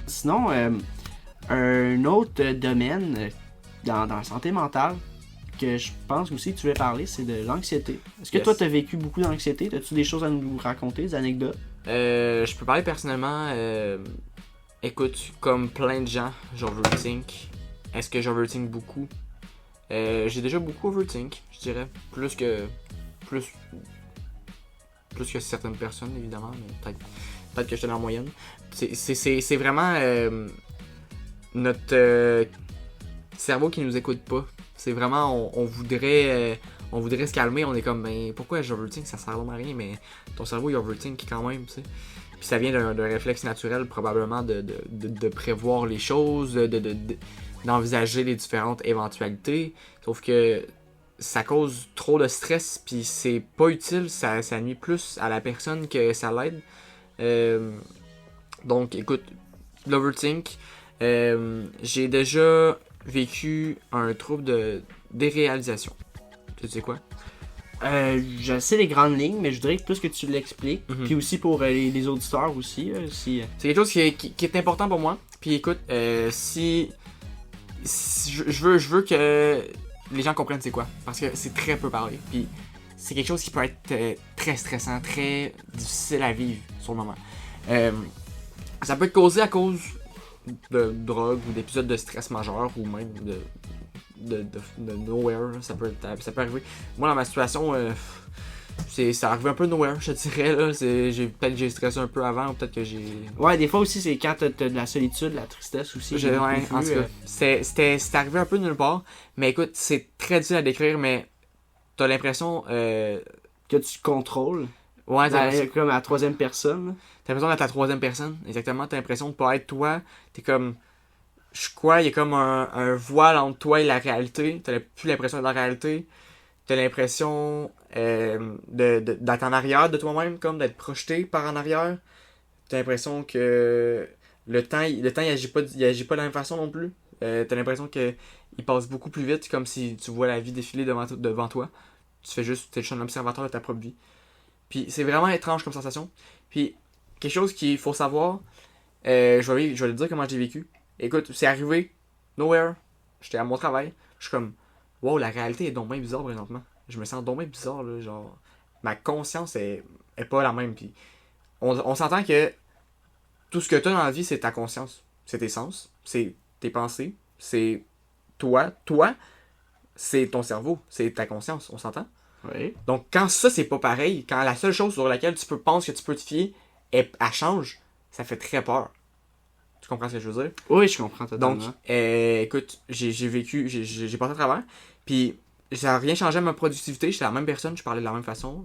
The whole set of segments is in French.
Sinon, un autre domaine dans la santé mentale que je pense aussi que tu veux parler, c'est de l'anxiété. Est-ce que toi, tu as vécu beaucoup d'anxiété? As-tu des choses à nous raconter, des anecdotes? Je peux parler personnellement. Écoute, comme plein de gens, j'overthink. Est-ce que j'overthink beaucoup? J'ai déjà beaucoup overthink, je dirais. Plus que certaines personnes, évidemment, mais peut-être que j'étais dans la moyenne. C'est vraiment notre cerveau qui nous écoute pas. C'est vraiment, on voudrait se calmer, on est comme, ben pourquoi j'overthink, ça sert vraiment à rien, mais ton cerveau il overthink quand même, tu sais. Puis ça vient d'un réflexe naturel probablement de prévoir les choses, d'envisager les différentes éventualités, sauf que ça cause trop de stress, puis c'est pas utile, ça nuit plus à la personne que ça l'aide. Donc écoute, l'overthink, j'ai déjà vécu un trouble de déréalisation. Tu sais quoi? Je sais les grandes lignes, mais je voudrais que plus que tu l'expliques. Mhm. Puis aussi pour les auditeurs aussi. Si, C'est quelque chose qui est important pour moi. Puis écoute, si je veux que les gens comprennent c'est quoi. Parce que c'est très peu parlé. Puis c'est quelque chose qui peut être très stressant, très difficile à vivre sur le moment. Ça peut être causé à cause de drogue ou d'épisodes de stress majeur ou même de nowhere. Ça peut arriver. Moi, dans ma situation, ça arrive un peu de nowhere, je te dirais. Là. Peut-être que j'ai stressé un peu avant ou peut-être que j'ai... Ouais, des fois aussi, c'est quand t'as de la solitude, de la tristesse aussi. Ouais, en tout cas, c'est arrivé un peu de nulle part. Mais écoute, c'est très difficile à décrire, mais t'as l'impression... que tu contrôles. Ouais, Comme à la troisième personne. T'as l'impression d'être la troisième personne, exactement. T'as l'impression de pas être toi. T'es comme... il y a comme un voile entre toi et la réalité. T'as plus l'impression de la réalité. T'as l'impression d'être en arrière de toi-même, comme d'être projeté par en arrière. T'as l'impression que le temps il agit pas de la même façon non plus. T'as l'impression que il passe beaucoup plus vite, comme si tu vois la vie défiler devant toi. T'es juste un observateur de ta propre vie. Puis c'est vraiment étrange comme sensation. Puis quelque chose qu'il faut savoir, je vais le dire comment j'ai vécu. Écoute, c'est arrivé, nowhere, j'étais à mon travail, je suis comme, wow, la réalité est donc bien bizarre présentement. Je me sens donc bien bizarre, là, genre, ma conscience est pas la même. Puis on s'entend que tout ce que tu as dans la vie, c'est ta conscience, c'est tes sens, c'est tes pensées, c'est toi, c'est ton cerveau, c'est ta conscience, on s'entend? Oui. Donc quand ça c'est pas pareil, quand la seule chose sur laquelle tu penses que tu peux te fier, elle change, ça fait très peur. Tu comprends ce que je veux dire? Oui, je comprends totalement. Donc, écoute, j'ai passé à travers, puis ça n'a rien changé à ma productivité, j'étais la même personne, je parlais de la même façon,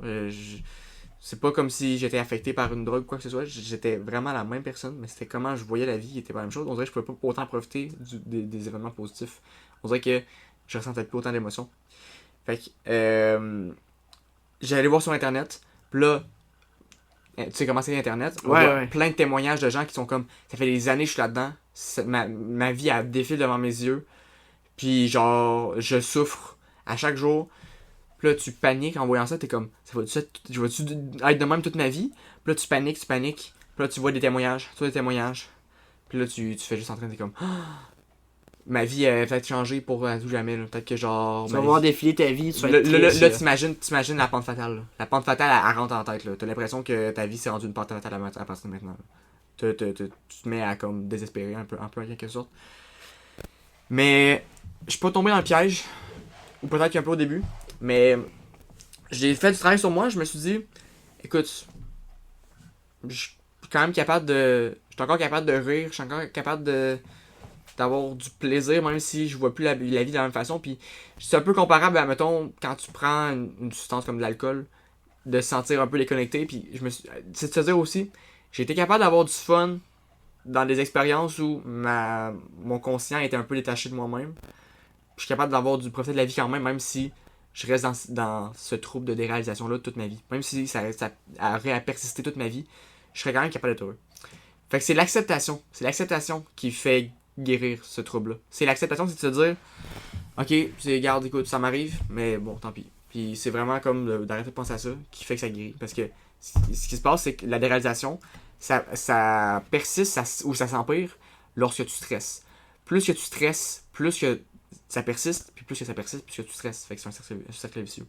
c'est pas comme si j'étais affecté par une drogue ou quoi que ce soit, j'étais vraiment la même personne, mais c'était comment je voyais la vie qui était pas la même chose. On dirait que je pouvais pas autant profiter des événements positifs. On dirait que je ressentais plus autant d'émotions. Fait que, j'allais voir sur internet, pis là, tu sais comment c'est internet, on voit plein de témoignages de gens qui sont comme, ça fait des années que je suis là-dedans, ma vie a défilé devant mes yeux, puis genre, je souffre à chaque jour, pis là tu paniques en voyant ça, t'es comme, je vais-tu être de même toute ma vie? Pis là tu paniques, pis là tu vois des témoignages, pis là tu fais juste en train de, t'es comme, ma vie a peut-être changé pour tout jamais. Là. Peut-être que genre. Tu vas voir défiler ta vie, tu vas être triste, là, t'imagines la pente fatale. Là. La pente fatale, elle rentre en tête. Là. T'as l'impression que ta vie s'est rendue une pente fatale à partir de maintenant. Tu te mets à comme désespérer un peu en quelque sorte. Mais je suis pas tombé dans le piège. Ou peut-être qu'un peu au début. Mais j'ai fait du travail sur moi. Je me suis dit, écoute, je suis quand même capable de. Je suis encore capable de rire. Je suis encore capable d'avoir du plaisir, même si je vois plus la vie de la même façon. Puis c'est un peu comparable à, mettons, quand tu prends une substance comme de l'alcool, de se sentir un peu déconnecté. Puis c'est de se dire aussi, j'ai été capable d'avoir du fun dans des expériences où mon conscient était un peu détaché de moi-même. Je suis capable d'avoir du profit de la vie quand même, même si je reste dans ce trouble de déréalisation-là toute ma vie. Même si ça aurait à persister toute ma vie, je serais quand même capable d'être heureux. Fait que c'est l'acceptation. C'est l'acceptation qui fait guérir ce trouble-là. C'est l'acceptation, c'est de se dire, ok, regarde, écoute, ça m'arrive, mais bon, tant pis. Puis c'est vraiment comme d'arrêter de penser à ça qui fait que ça guérit. Parce que ce qui se passe, c'est que la déréalisation, ça persiste ou ça s'empire lorsque tu stresses. Plus que tu stresses, plus que ça persiste, puis plus que ça persiste, plus que tu stresses. Fait que c'est un cercle vicieux.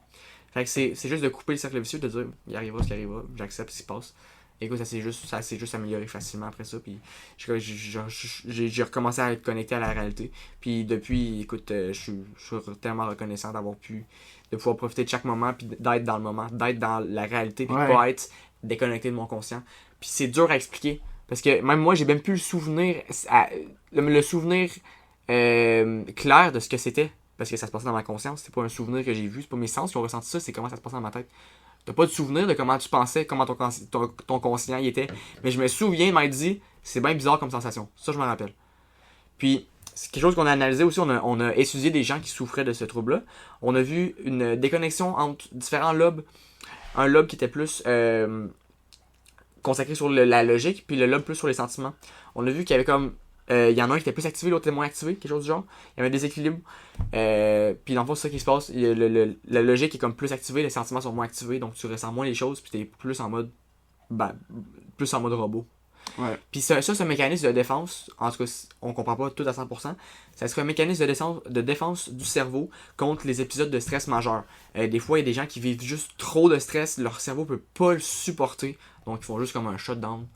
Fait que c'est juste de couper le cercle vicieux, de dire, il arrivera ce qui arrivera, j'accepte ce qui se passe. Écoute, ça s'est juste amélioré facilement après ça. Puis j'ai recommencé à être connecté à la réalité. Puis depuis, écoute, je suis tellement reconnaissant de pouvoir profiter de chaque moment, puis d'être dans le moment, d'être dans la réalité, puis pas être déconnecté de mon conscient. Puis c'est dur à expliquer. Parce que même moi, j'ai même plus le souvenir, le souvenir clair de ce que c'était. Parce que ça se passait dans ma conscience. C'est pas un souvenir que j'ai vu, c'est pas mes sens qui ont ressenti ça, c'est comment ça se passait dans ma tête. T'as pas de souvenir de comment tu pensais, comment ton conscient y était. Mais je me souviens de m'être dit, c'est bien bizarre comme sensation. Ça, je me rappelle. Puis, c'est quelque chose qu'on a analysé aussi. On a étudié des gens qui souffraient de ce trouble-là. On a vu une déconnexion entre différents lobes. Un lobe qui était plus consacré sur la logique, puis le lobe plus sur les sentiments. On a vu qu'il y avait comme... il y en a un qui était plus activé, l'autre était moins activé, quelque chose du genre. Il y avait un déséquilibre. Puis dans le fond, c'est ça qui se passe. La logique est comme plus activée, les sentiments sont moins activés, donc tu ressens moins les choses, puis t'es plus en mode robot. Ouais. Puis ça, ce mécanisme de défense, en tout cas, on comprend pas tout à 100%, ça serait un mécanisme de défense du cerveau contre les épisodes de stress majeurs. Des fois, il y a des gens qui vivent juste trop de stress, leur cerveau peut pas le supporter, donc ils font juste comme un shutdown,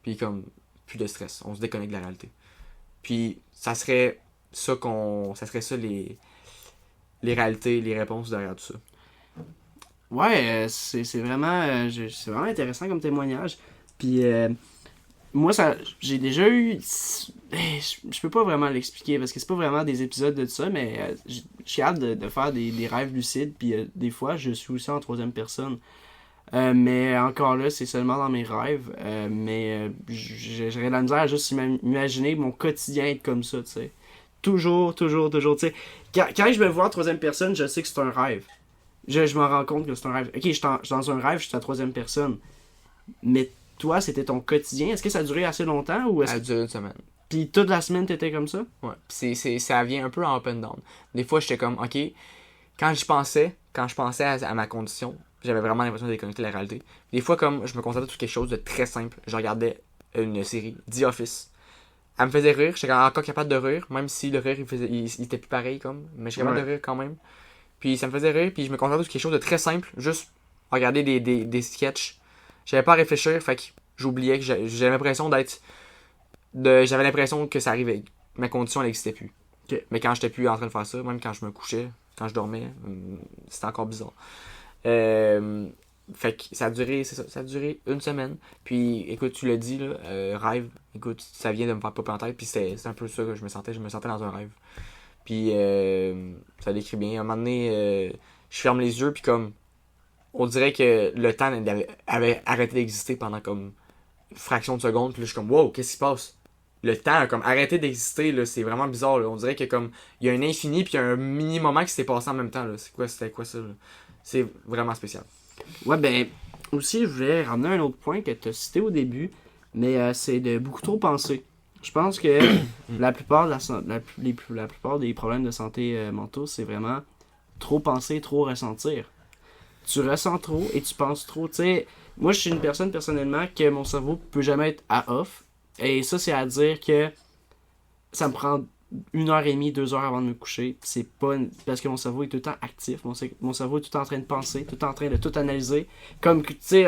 puis comme plus de stress, on se déconnecte de la réalité. Puis ça serait ça les réalités, les réponses derrière tout ça. Ouais, c'est vraiment intéressant comme témoignage. Puis moi, j'ai déjà eu... Je peux pas vraiment l'expliquer parce que c'est pas vraiment des épisodes de ça, mais j'ai hâte de faire des rêves lucides. Puis des fois, je suis aussi en troisième personne. Mais encore là, c'est seulement dans mes rêves. Mais j'aurais de la misère à juste imaginer mon quotidien être comme ça, tu sais. Toujours, tu sais. Quand je me vois en troisième personne, je sais que c'est un rêve. Je m'en rends compte que c'est un rêve. Ok, je suis dans un rêve, je suis en troisième personne. Mais toi, c'était ton quotidien. Est-ce que ça a duré assez longtemps ou Ça a duré une semaine. Puis toute la semaine, t'étais comme ça? Ouais. Ça vient un peu en up and down. Des fois, j'étais comme, ok, quand je pensais à ma condition, j'avais vraiment l'impression de déconnecter de la réalité. Des fois, comme je me concentrais sur quelque chose de très simple, je regardais une série, The Office. Elle me faisait rire, j'étais encore capable de rire, même si le rire, il était plus pareil, comme, mais j'étais capable de rire quand même. Puis ça me faisait rire, puis je me concentrais sur quelque chose de très simple, juste regarder des sketchs. J'avais pas à réfléchir, fait que j'oubliais que j'avais l'impression j'avais l'impression que ça arrivait. Ma condition, elle n'existait plus. Okay. Mais quand j'étais plus en train de faire ça, même quand je me couchais, quand je dormais, c'était encore bizarre. Fait que ça a duré une semaine. Puis écoute, tu l'as dit, là, rêve, écoute, ça vient de me faire popper en tête, puis c'est un peu ça que je me sentais dans un rêve. Puis ça décrit bien. À un moment donné, je ferme les yeux, puis comme on dirait que le temps avait arrêté d'exister pendant comme une fraction de seconde, puis là je suis comme wow, qu'est-ce qui se passe? Le temps a comme arrêté d'exister, là, c'est vraiment bizarre, là. On dirait que comme il y a un infini puis il y a un mini moment qui s'est passé en même temps, là. C'était quoi ça, là? C'est vraiment spécial. Ouais, ben aussi je voulais ramener un autre point que tu as cité au début, mais c'est de beaucoup trop penser. Je pense que la plupart des problèmes de santé mentaux, c'est vraiment trop penser, trop ressentir. Tu ressens trop et tu penses trop. Tu sais, moi je suis une personne personnellement que mon cerveau peut jamais être à off. Et ça, c'est à dire que ça me prend 1h30, 2 heures avant de me coucher. C'est pas parce que mon cerveau est tout le temps actif. Mon cerveau est tout le temps en train de penser, tout le temps en train de tout analyser. Comme, tu sais,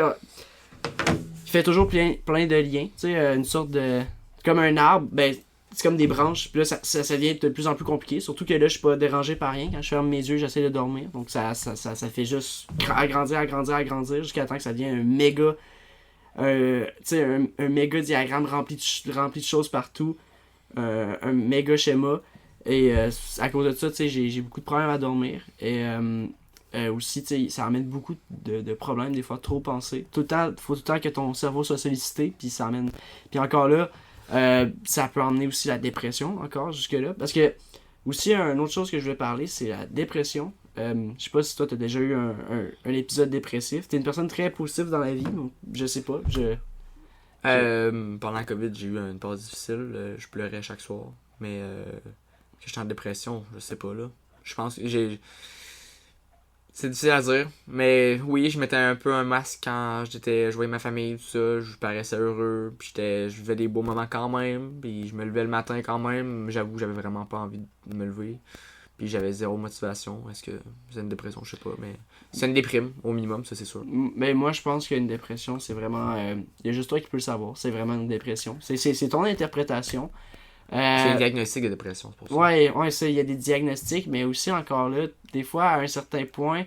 il fait toujours plein de liens. Tu sais, une sorte de... Comme un arbre, ben, c'est comme des branches. Puis là, ça devient de plus en plus compliqué. Surtout que là, je suis pas dérangé par rien. Quand je ferme mes yeux, j'essaie de dormir. Donc, ça fait juste agrandir jusqu'à temps que ça devienne un méga... un méga diagramme rempli de choses partout, un méga schéma, et à cause de ça, j'ai beaucoup de problèmes à dormir, et aussi, ça amène beaucoup de problèmes, des fois trop penser. Faut tout le temps que ton cerveau soit sollicité, puis ça amène... Puis encore là, ça peut emmener aussi la dépression, encore jusque-là, parce que aussi, une autre chose que je voulais parler, c'est la dépression. Je sais pas si toi t'as déjà eu un épisode dépressif. T'es une personne très positive dans la vie, donc je sais pas. Pendant la COVID, j'ai eu une pause difficile. Je pleurais chaque soir. Mais que j'étais en dépression, je sais pas là. Je pense que c'est difficile à dire. Mais oui, je mettais un peu un masque quand je voyais ma famille, tout ça. Je paraissais heureux. Puis je vivais des beaux moments quand même. Puis je me levais le matin quand même. J'avoue, j'avais vraiment pas envie de me lever. Puis j'avais zéro motivation. Est-ce que c'est une dépression? Je sais pas. Mais c'est une déprime, au minimum, ça c'est sûr. Mais moi, je pense qu'une dépression, c'est vraiment... Il y a juste toi qui peux le savoir. C'est vraiment une dépression. C'est ton interprétation. C'est un diagnostic de dépression, c'est pour ça. Ouais, ça, il y a des diagnostics, mais aussi encore là, des fois, à un certain point,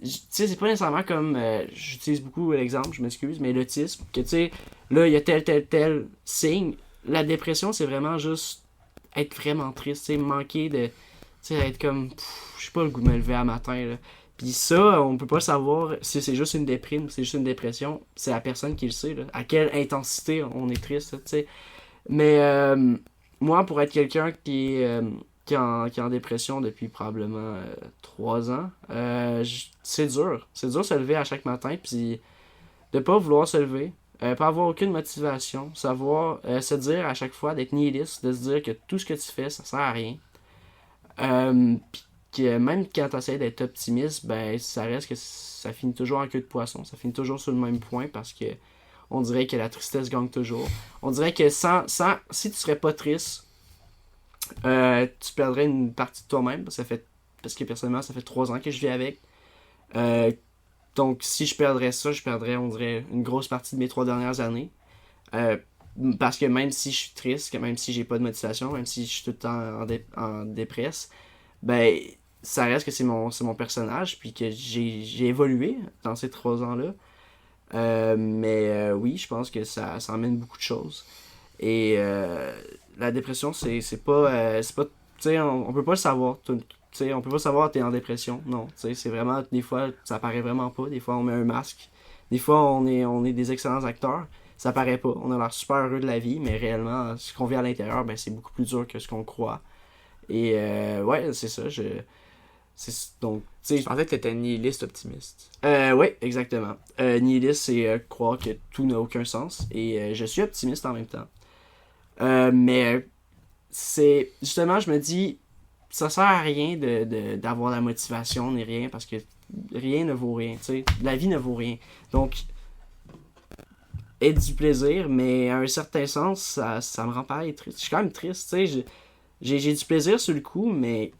tu sais, c'est pas nécessairement comme, j'utilise beaucoup l'exemple, je m'excuse, mais l'autisme, que tu sais, là, il y a tel signe. La dépression, c'est vraiment juste être vraiment triste, tu sais, manquer de, tu sais, être comme, je sais pas, le goût de me lever à matin, là. Puis ça, on peut pas savoir si c'est juste une déprime ou c'est juste une dépression, c'est la personne qui le sait, là, à quelle intensité on est triste, tu sais. Mais moi, pour être quelqu'un qui est en dépression depuis probablement 3 ans, c'est dur. C'est dur de se lever à chaque matin, puis de pas vouloir se lever, pas avoir aucune motivation, savoir se dire à chaque fois d'être nihiliste, de se dire que tout ce que tu fais, ça sert à rien. Puis que même quand tu essaies d'être optimiste, ben ça reste que ça finit toujours en queue de poisson, ça finit toujours sur le même point parce que on dirait que la tristesse gagne toujours. On dirait que si tu serais pas triste, tu perdrais une partie de toi-même. Parce que personnellement, ça fait 3 ans que je vis avec. Donc, si je perdrais ça, je perdrais, on dirait, une grosse partie de mes 3 dernières années. Parce que même si je suis triste, que même si j'ai pas de motivation, même si je suis tout le temps en dépresse, ben, ça reste que c'est mon personnage, puis que j'ai évolué dans ces 3 ans-là. Mais oui, je pense que ça emmène beaucoup de choses. Et la dépression, c'est pas. Tu sais, on peut pas le savoir. Tu sais, on peut pas savoir que t'es en dépression. Non, tu sais, c'est vraiment. Des fois, ça paraît vraiment pas. Des fois, on met un masque. Des fois, on est des excellents acteurs. Ça paraît pas. On a l'air super heureux de la vie, mais réellement, ce qu'on vit à l'intérieur, ben, c'est beaucoup plus dur que ce qu'on croit. Et ouais, c'est ça. Donc, tu sais. Je pensais que t'étais nihiliste optimiste. Oui, exactement. Nihiliste, c'est croire que tout n'a aucun sens. Et je suis optimiste en même temps. Mais c'est justement, je me dis, ça sert à rien d'avoir la motivation ni rien parce que rien ne vaut rien. T'sais. La vie ne vaut rien. Donc, être du plaisir, mais à un certain sens, ça me rend pareil triste. Je suis quand même triste. J'ai du plaisir sur le coup, mais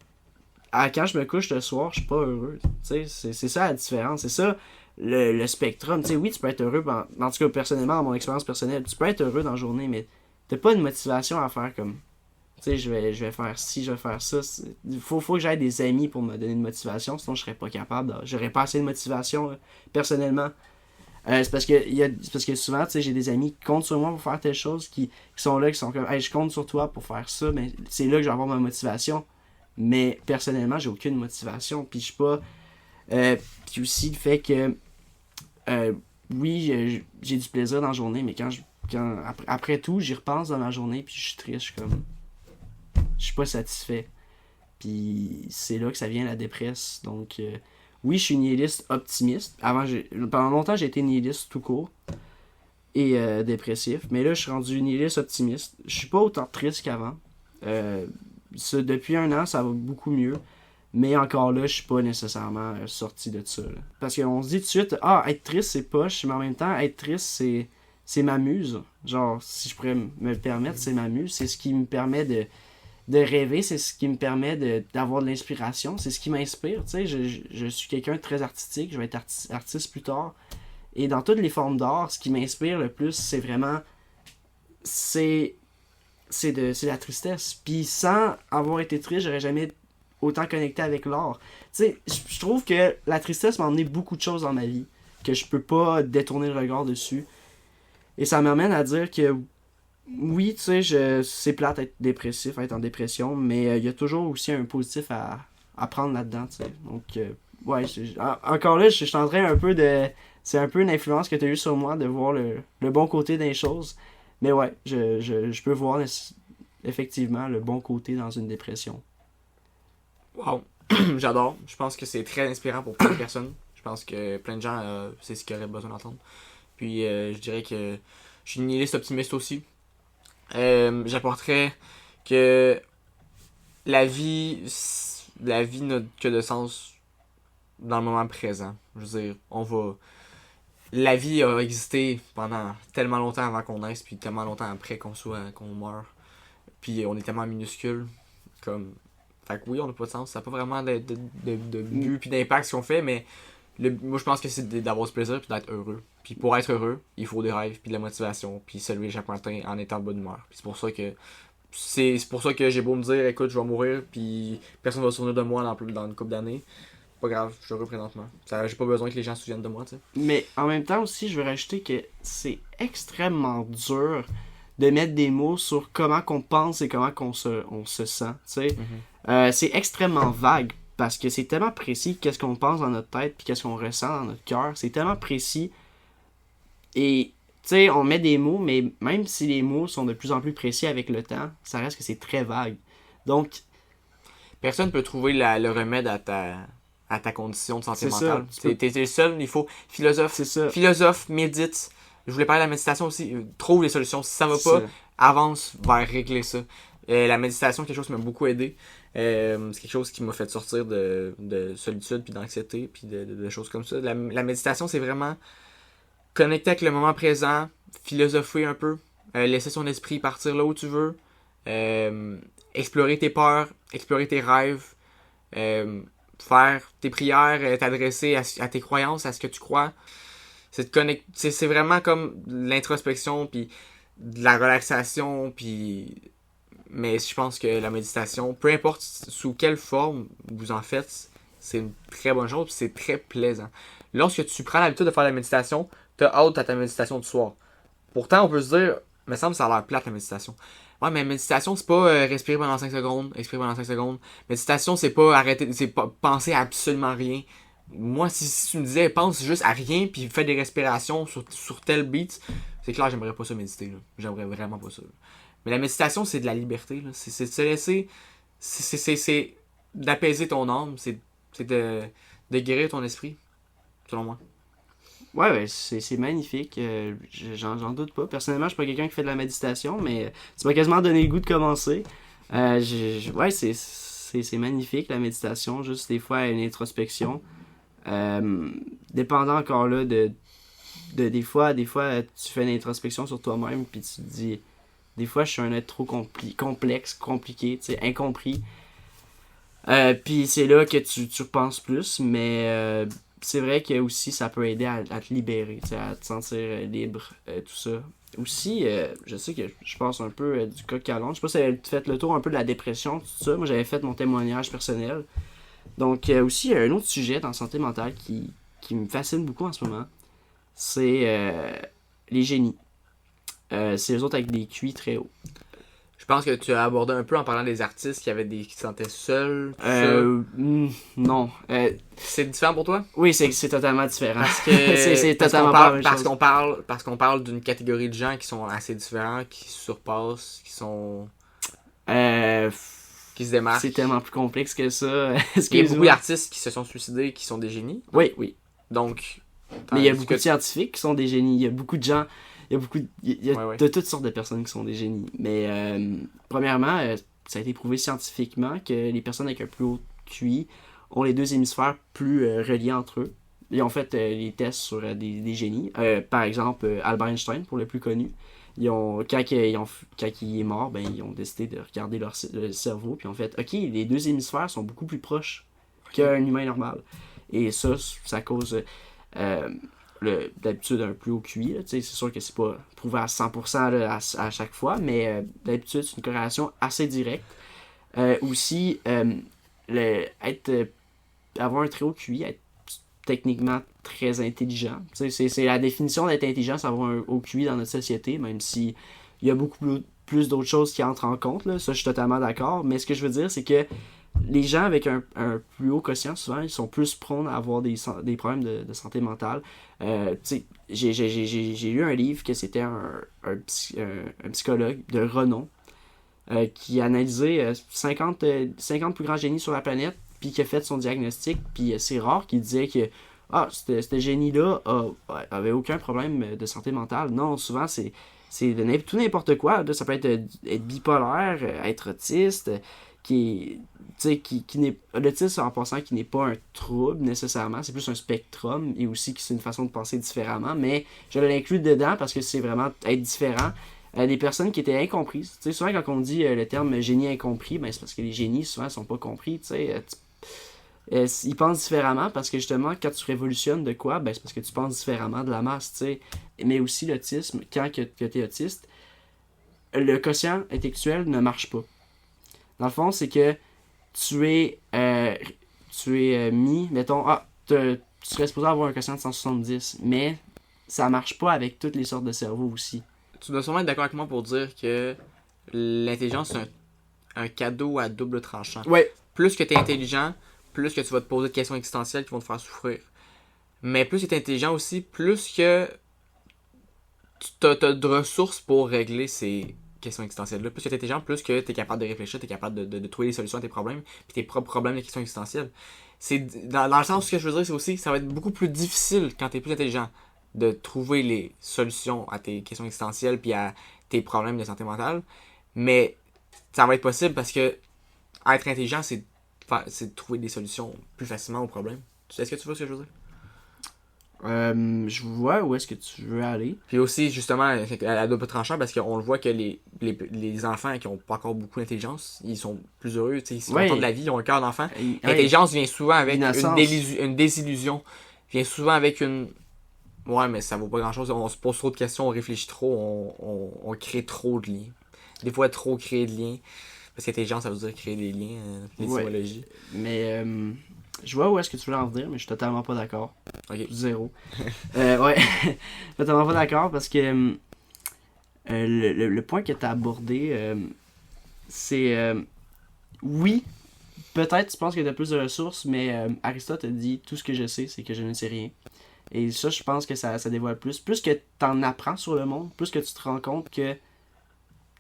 quand je me couche le soir, je suis pas heureux. C'est ça la différence. C'est ça le spectrum. T'sais, oui, tu peux être heureux, en tout cas personnellement, dans mon expérience personnelle, tu peux être heureux dans la journée, mais t'as pas de motivation à faire comme je vais faire ci, je vais faire ça. Il faut que j'aille des amis pour me donner une motivation, sinon je serais pas capable. J'aurais pas assez de motivation personnellement. C'est parce que souvent, j'ai des amis qui comptent sur moi pour faire telle chose, qui sont là, qui sont comme, hey, je compte sur toi pour faire ça, mais c'est là que je vais avoir ma motivation. Mais personnellement, j'ai aucune motivation. Puis je suis pas. Puis aussi le fait que. Oui, j'ai du plaisir dans la journée, mais après tout, j'y repense dans ma journée, puis je suis triste, je suis comme. Je suis pas satisfait. Puis c'est là que ça vient la dépresse. Donc, oui, je suis nihiliste optimiste. Pendant longtemps, j'ai été nihiliste tout court et dépressif. Mais là, je suis rendu nihiliste optimiste. Je suis pas autant triste qu'avant. Depuis 1 an, ça va beaucoup mieux. Mais encore là, je suis pas nécessairement sorti de ça. Là. Parce qu'on se dit tout de suite, être triste, c'est poche. Mais en même temps, être triste, c'est ma muse. Genre, si je pourrais me le permettre, c'est ma muse. C'est ce qui me permet de rêver. C'est ce qui me permet d'avoir de l'inspiration. C'est ce qui m'inspire. Tu sais, je suis quelqu'un de très artistique. Je vais être artiste plus tard. Et dans toutes les formes d'art, ce qui m'inspire le plus, c'est vraiment... C'est la tristesse. Puis sans avoir été triste, j'aurais jamais autant connecté avec l'art. Tu sais, je trouve que la tristesse m'a emmené beaucoup de choses dans ma vie, que je peux pas détourner le regard dessus. Et ça m'amène à dire que oui, tu sais, c'est plate être dépressif, être en dépression, mais il y a toujours aussi un positif à prendre là-dedans, tu sais. Donc, ouais, encore là, je suis en train un peu de... C'est un peu une influence que tu as eue sur moi de voir le bon côté des choses. Mais ouais, je peux voir effectivement le bon côté dans une dépression. Wow, j'adore. Je pense que c'est très inspirant pour plein de personnes. Je pense que plein de gens, c'est ce qu'ils auraient besoin d'entendre. Puis je dirais que Je suis une nihiliste optimiste aussi. J'apporterais que la vie n'a que de sens dans le moment présent. Je veux dire, la vie a existé pendant tellement longtemps avant qu'on naisse, puis tellement longtemps après qu'on meurt. Puis on est tellement minuscule, comme... Fait que oui, on n'a pas de sens. Ça n'a pas vraiment de but puis d'impact ce qu'on fait, mais moi je pense que c'est d'avoir ce plaisir puis d'être heureux. Puis pour être heureux, il faut des rêves puis de la motivation, puis se lever chaque matin en étant de bonne humeur. Puis c'est pour ça que j'ai beau me dire, écoute, je vais mourir, puis personne va se souvenir de moi dans une couple d'années. Pas grave, je suis heureux présentement. J'ai pas besoin que les gens se souviennent de moi, tu sais. Mais en même temps aussi, je veux rajouter que c'est extrêmement dur de mettre des mots sur comment qu'on pense et comment on se sent, tu sais. C'est extrêmement vague parce que c'est tellement précis qu'est-ce qu'on pense dans notre tête puis qu'est-ce qu'on ressent dans notre cœur. C'est tellement précis et tu sais, on met des mots, mais même si les mots sont de plus en plus précis avec le temps, ça reste que c'est très vague. Donc, personne peut trouver le remède à ta condition de santé mentale. T'es le seul, il faut philosophe, médite. Je voulais parler de la méditation aussi. Trouve les solutions. Si ça va pas, avance vers régler ça. La méditation, c'est quelque chose qui m'a beaucoup aidé. C'est quelque chose qui m'a fait sortir de solitude, puis d'anxiété, puis de choses comme ça. La méditation, c'est vraiment connecter avec le moment présent, philosopher un peu, laisser son esprit partir là où tu veux, explorer tes peurs, explorer tes rêves, faire tes prières, t'adresser à tes croyances, à ce que tu crois. C'est vraiment comme l'introspection, puis de la relaxation, puis... Mais je pense que la méditation, peu importe sous quelle forme vous en faites, c'est une très bonne chose, puis c'est très plaisant. Lorsque tu prends l'habitude de faire la méditation, t'as hâte à ta méditation du soir. Pourtant, on peut se dire, me semble que ça a l'air plate la méditation. Ouais, mais méditation, c'est pas respirer pendant 5 secondes, expirer pendant 5 secondes. Méditation, c'est pas arrêter, c'est pas penser à absolument rien. Moi, si tu me disais, pense juste à rien, puis fais des respirations sur tel beat, c'est clair, j'aimerais pas ça méditer, là. J'aimerais vraiment pas ça, là. Mais la méditation, c'est de la liberté, là. C'est de se laisser, c'est d'apaiser ton âme, c'est de guérir ton esprit, selon moi. Ouais, c'est magnifique. J'en doute pas. Personnellement, je suis pas quelqu'un qui fait de la méditation, mais tu m'as quasiment donné le goût de commencer. Ouais, c'est magnifique la méditation. Juste des fois une introspection. Dépendant encore là des fois tu fais une introspection sur toi-même puis tu te dis des fois je suis un être trop complexe, compliqué, tu sais, incompris. Puis c'est là que tu repenses plus, mais c'est vrai que aussi ça peut aider à te libérer, tu sais, à te sentir libre, tout ça. Aussi, je sais que je passe un peu du coq à l'âne. Je sais pas si tu avais fait le tour un peu de la dépression, tout ça. Moi, j'avais fait mon témoignage personnel. Donc, aussi, il y a un autre sujet dans la santé mentale qui me fascine beaucoup en ce moment. C'est les génies. C'est eux autres avec des QI très hauts. Je pense que tu as abordé un peu en parlant des artistes qui se sentaient seuls. Non. C'est différent pour toi? Oui, c'est totalement différent. C'est totalement pas la même chose. Parce qu'on parle d'une catégorie de gens qui sont assez différents, qui surpassent, qui se démarquent. C'est tellement plus complexe que ça. Il y a beaucoup d'artistes qui se sont suicidés qui sont des génies. Oui. Donc... Mais il y a beaucoup de scientifiques qui sont des génies. Il y a beaucoup de gens... Il y a de toutes sortes de personnes qui sont des génies. Mais premièrement, ça a été prouvé scientifiquement que les personnes avec un plus haut QI ont les deux hémisphères plus reliés entre eux. Ils ont fait les tests sur des génies. Par exemple, Albert Einstein, pour le plus connu. Quand il est mort, ils ont décidé de regarder le cerveau. Puis ils ont fait, OK, les deux hémisphères sont beaucoup plus proches qu'un humain normal. Et ça cause... d'habitude un plus haut QI, c'est sûr que c'est pas prouvé à 100% là, à chaque fois, mais d'habitude c'est une corrélation assez directe. Aussi, avoir un très haut QI, être techniquement très intelligent. C'est la définition d'être intelligent, c'est avoir un haut QI dans notre société, même si il y a beaucoup plus d'autres choses qui entrent en compte, là. Ça je suis totalement d'accord, mais ce que je veux dire c'est que les gens avec un plus haut quotient, souvent, ils sont plus prônes à avoir des problèmes de santé mentale. J'ai lu un livre que c'était un psychologue de renom qui a analysé 50 plus grands génies sur la planète, puis qui a fait son diagnostic. Puis c'est rare qu'il disait que ah, ce génie-là avait aucun problème de santé mentale. Non, souvent, c'est tout n'importe quoi. Là. Ça peut être bipolaire, être autiste, qui n'est l'autisme en passant qui n'est pas un trouble nécessairement, c'est plus un spectrum et aussi que c'est une façon de penser différemment, mais je l'inclus dedans parce que c'est vraiment être différent. Des personnes qui étaient incomprises. Tu sais, souvent quand on dit le terme génie incompris, ben, c'est parce que les génies souvent sont pas compris. Tu sais, ils pensent différemment parce que justement quand tu révolutionnes de quoi, ben, c'est parce que tu penses différemment de la masse. Tu sais. Mais aussi l'autisme, quand tu es autiste, le quotient intellectuel ne marche pas. Dans le fond, c'est que tu es mis, mettons, tu serais supposé avoir un quotient de 170, mais ça marche pas avec toutes les sortes de cerveaux aussi. Tu dois sûrement être d'accord avec moi pour dire que l'intelligence, c'est un cadeau à double tranchant. Ouais. Plus que tu es intelligent, plus que tu vas te poser de questions existentielles qui vont te faire souffrir. Mais plus tu es intelligent aussi, plus que tu as de ressources pour régler ces questions existentielles-là. Plus que tu es intelligent, plus que tu es capable de réfléchir, tu es capable de trouver des solutions à tes problèmes, puis tes propres problèmes de questions existentielles. C'est dans le sens, ce que je veux dire, c'est aussi, ça va être beaucoup plus difficile quand tu es plus intelligent de trouver les solutions à tes questions existentielles puis à tes problèmes de santé mentale. Mais ça va être possible parce que être intelligent, c'est de trouver des solutions plus facilement aux problèmes. Est-ce que tu vois ce que je veux dire? Je vois où est-ce que tu veux aller. Puis aussi, justement, à la double tranchant, parce qu'on le voit que les enfants qui n'ont pas encore beaucoup d'intelligence, ils sont plus heureux, ils sont contents de la vie, ils ont un cœur d'enfant. L'intelligence vient souvent avec une désillusion. Vient souvent avec une... Ouais, mais ça vaut pas grand-chose. On se pose trop de questions, on réfléchit trop, on crée trop de liens. Des fois, trop créer de liens. Parce qu'intelligence, ça veut dire créer des liens, l'étymologie. Mais je vois où est-ce que tu veux en venir, mais je suis totalement pas d'accord. Ok. Zéro. Ouais, totalement pas d'accord parce que le point que tu as abordé, c'est... oui, peut-être tu penses que tu as plus de ressources, mais Aristote a dit « Tout ce que je sais, c'est que je ne sais rien ». Et ça, je pense que ça dévoile plus. Plus que tu en apprends sur le monde, plus que tu te rends compte que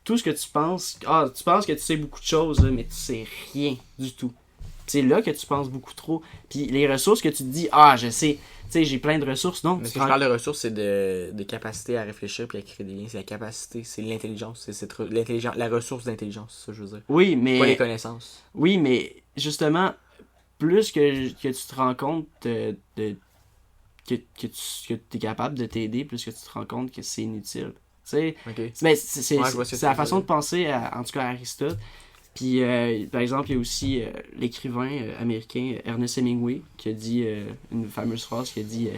tout ce que tu penses... tu penses que tu sais beaucoup de choses, là, mais tu sais rien du tout. C'est là que tu penses beaucoup trop. Puis les ressources que tu te dis, je sais, tu sais, j'ai plein de ressources. Non, mais ce que je parle de ressources, c'est de capacité à réfléchir puis à créer des liens. C'est la capacité, c'est l'intelligence. C'est la ressource d'intelligence, c'est ça que je veux dire. Oui, mais... Pas les connaissances. Oui, mais justement, plus que tu te rends compte que tu es capable de t'aider, plus que tu te rends compte que c'est inutile. Tu sais, okay. C'est la façon de penser, en tout cas à Aristote. Puis, par exemple, il y a aussi l'écrivain américain Ernest Hemingway qui a dit une fameuse phrase qui a dit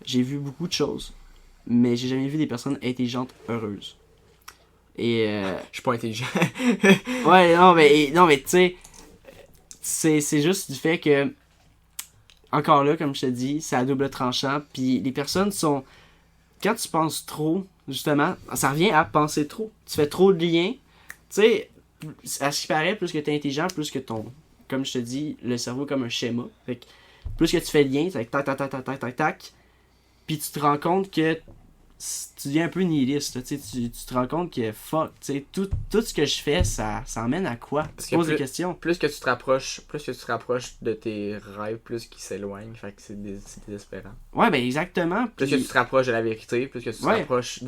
j'ai vu beaucoup de choses, mais j'ai jamais vu des personnes intelligentes heureuses. Et je suis pas intelligent. ouais, non, mais tu sais, c'est juste du fait que encore là, comme je te dis, c'est à double tranchant. Puis les personnes sont... Quand tu penses trop, justement, ça revient à penser trop. Tu fais trop de liens. Tu sais, à ce qui paraît, plus que tu es intelligent, plus que ton... Comme je te dis, le cerveau est comme un schéma. Fait que plus que tu fais de liens, c'est tac, tac, tac, tac, tac, tac, tac. Puis tu te rends compte que tu deviens un peu nihiliste. Tu te rends compte que fuck, tout ce que je fais, ça emmène à quoi? Tu te poses des questions. Plus que tu te rapproches de tes rêves, plus qu'ils s'éloignent. Fait que c'est désespérant. Ouais, ben exactement. Plus que tu te rapproches de la vérité, plus que tu te rapproches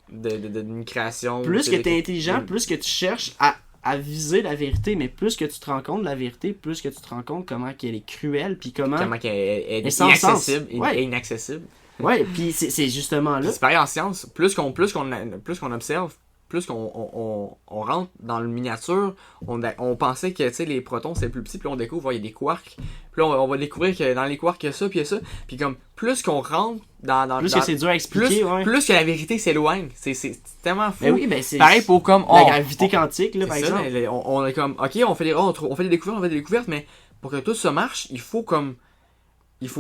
d'une création. Plus que tu es intelligent, plus que tu cherches à viser la vérité, mais plus que tu te rends compte de la vérité, plus que tu te rends compte comment qu'elle est cruelle, puis comment qu'elle est inaccessible. Et inaccessible. Ouais, puis c'est justement là. C'est pareil en science, plus qu'on observe, plus qu'on rentre dans le miniature, on pensait que les protons c'est plus petit, puis on découvre il y a des quarks. Puis là, on va découvrir que dans les quarks il y a ça, puis il y a ça. Puis comme plus qu'on rentre dans plus que c'est dur à expliquer, plus que la vérité s'éloigne. C'est tellement fou. Mais oui, ben c'est pareil pour comme la gravité quantique là, par exemple. On est comme OK, on fait des découvertes, mais pour que tout ça marche, il faut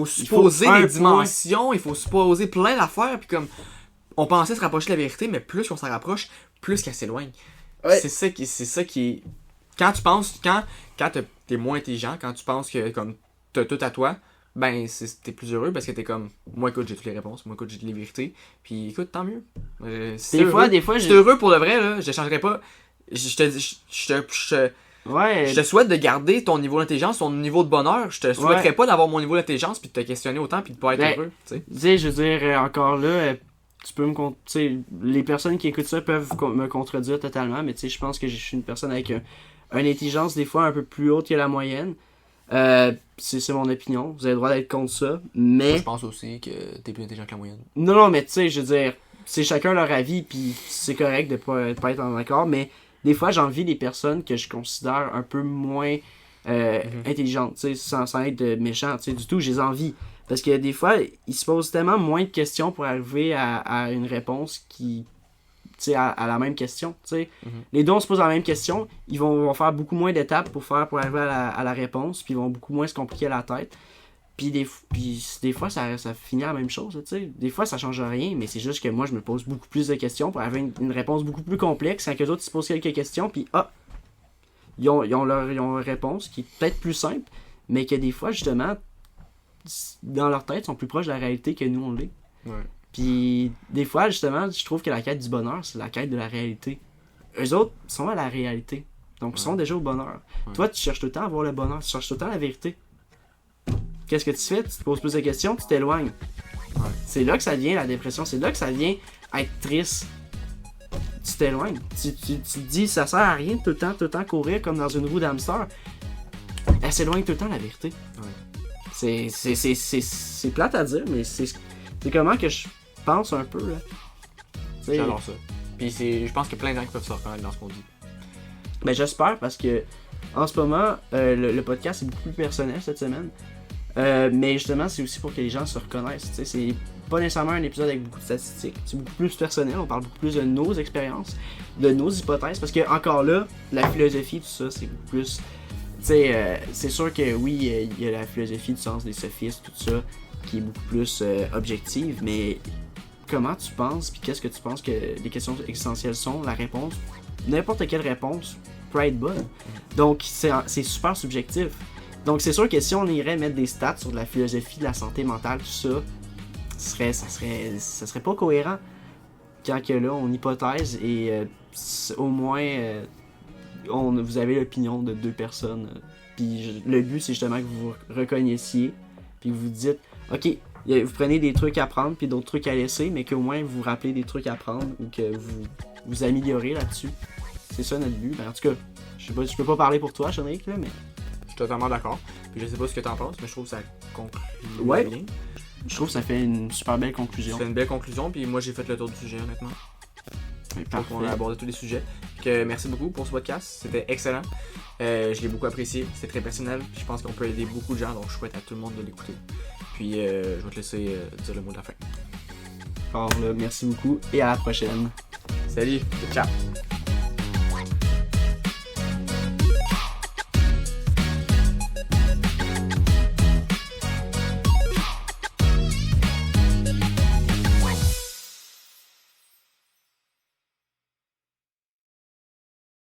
supposer des dimensions, il faut supposer plein d'affaires, puis comme on pensait se rapprocher de la vérité, mais plus qu'on s'en rapproche, plus qu'elle s'éloigne. Ouais. C'est ça qui quand t'es moins intelligent, quand tu penses que comme t'as tout à toi, ben t'es plus heureux parce que t'es comme moi écoute j'ai toutes les réponses, moi écoute j'ai les vérités, puis écoute tant mieux. Des fois j'étais heureux pour le vrai là, je changerais pas. Ouais. Je te souhaite de garder ton niveau d'intelligence, ton niveau de bonheur. Je te souhaiterais pas d'avoir mon niveau d'intelligence puis de te questionner autant puis de pas être heureux, tu sais. Tu sais, je veux dire, encore là, tu peux tu sais, les personnes qui écoutent ça peuvent me contredire totalement, mais tu sais, je pense que je suis une personne avec une intelligence des fois un peu plus haute que la moyenne. C'est mon opinion. Vous avez le droit d'être contre ça, mais... Moi, je pense aussi que t'es plus intelligent que la moyenne. Non, mais tu sais, je veux dire, c'est chacun leur avis, puis c'est correct de pas être en accord, mais des fois, j'envie les personnes que je considère un peu moins intelligentes, tu sais, sans être méchant, tu sais, du tout, je les envie. Parce que des fois, ils se posent tellement moins de questions pour arriver à une réponse qui... Tu sais, à la même question, tu sais. Les deux, on se pose la même question, ils vont faire beaucoup moins d'étapes pour arriver à la réponse, puis ils vont beaucoup moins se compliquer la tête. Puis des fois, ça finit la même chose, tu sais. Des fois, ça change rien, mais c'est juste que moi, je me pose beaucoup plus de questions pour avoir une réponse beaucoup plus complexe, quand que les autres, ils se posent quelques questions, puis ils ont leur réponse, qui est peut-être plus simple, mais que des fois, justement, dans leur tête, sont plus proches de la réalité que nous, on l'est. Ouais. Puis des fois, justement, je trouve que la quête du bonheur, c'est la quête de la réalité. Eux autres sont à la réalité. Donc, ils sont déjà au bonheur. Ouais. Toi, tu cherches tout le temps à avoir le bonheur. Tu cherches tout le temps la vérité. Qu'est-ce que tu fais? Tu te poses plus de questions, tu t'éloignes. Ouais. C'est là que ça vient, la dépression. C'est là que ça vient être triste. Tu t'éloignes. Tu te dis, ça sert à rien tout le temps courir comme dans une roue d'hamster. Elle s'éloigne tout le temps, la vérité. Ouais. C'est plate à dire, mais c'est comment que je pense un peu, là. J'adore ça. Puis je pense qu'il y a plein de gens qui peuvent se reconnaître dans ce qu'on dit. Ben j'espère, parce que en ce moment, le podcast est beaucoup plus personnel cette semaine. Mais justement, c'est aussi pour que les gens se reconnaissent. T'sais. C'est pas nécessairement un épisode avec beaucoup de statistiques. C'est beaucoup plus personnel. On parle beaucoup plus de nos expériences, de nos hypothèses. Parce que encore là, la philosophie, tout ça, c'est beaucoup plus... c'est sûr que oui, il y a la philosophie du sens des sophistes, tout ça, qui est beaucoup plus objective, mais comment tu penses, puis qu'est-ce que tu penses que les questions existentielles sont, la réponse, n'importe quelle réponse peut être bonne. Donc, c'est super subjectif. Donc, c'est sûr que si on irait mettre des stats sur de la philosophie, de la santé mentale, tout ça, ça serait pas cohérent. Quand que là, on hypothèse et au moins, vous avez l'opinion de deux personnes. Puis le but, c'est justement que vous vous reconnaissiez, puis que vous dites, OK, vous prenez des trucs à prendre puis d'autres trucs à laisser, mais qu'au moins vous vous rappelez des trucs à prendre ou que vous améliorez là-dessus. C'est ça notre but. Ben, en tout cas, je peux pas parler pour toi, Chédric, là, mais... Je suis totalement d'accord. Puis je sais pas ce que t'en penses, mais je trouve que ça conclut bien. Je trouve que ça fait une super belle conclusion. Ça fait une belle conclusion, puis moi j'ai fait le tour du sujet, honnêtement. Parfait. On a abordé tous les sujets. Donc, merci beaucoup pour ce podcast, c'était excellent. Je l'ai beaucoup apprécié, c'était très personnel. Puis je pense qu'on peut aider beaucoup de gens, donc je souhaite à tout le monde de l'écouter. Puis je vais te laisser dire le mot de la fin. Alors là, merci beaucoup et à la prochaine. Salut, ciao.